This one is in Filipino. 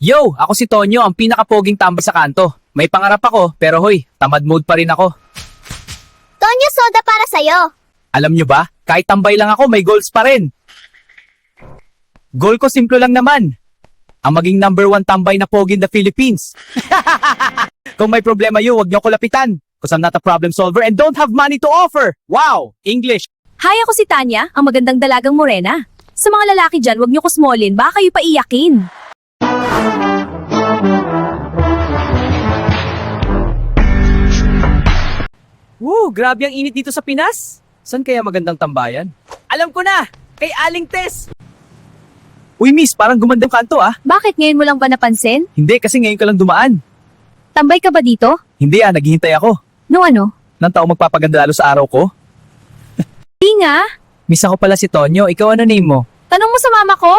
Yo, ako si Tonyo, ang pinakapoging tambay sa kanto. May pangarap ako, pero hoy, tamad mode pa rin ako. Tonyo, soda para sa'yo. Alam nyo ba, kahit tambay lang ako, may goals pa rin. Goal ko simple lang naman. Ang maging #1 tambay na pogi in the Philippines. Kung may problema yun, huwag nyo ko lapitan. Cause I'm not a problem solver and don't have money to offer. Wow! English. Hi, ako si Tanya, ang magandang dalagang morena. Sa mga lalaki dyan, huwag niyo ko smallin, baka kayo paiyakin. Woo, grabe ang init dito sa Pinas. Saan kaya magandang tambayan? Alam ko na! Kay Aling Tess! Uy miss, parang gumanda yung kanto ah. Bakit ngayon mo lang ba napansin? Hindi, kasi ngayon ka lang dumaan. Tambay ka ba dito? Hindi ah, naghihintay ako. No ano? Nang taong magpapaganda lalo sa araw ko. Di nga. Miss ako pala si Tonyo, ikaw ano name mo? Tanong mo sa mama ko.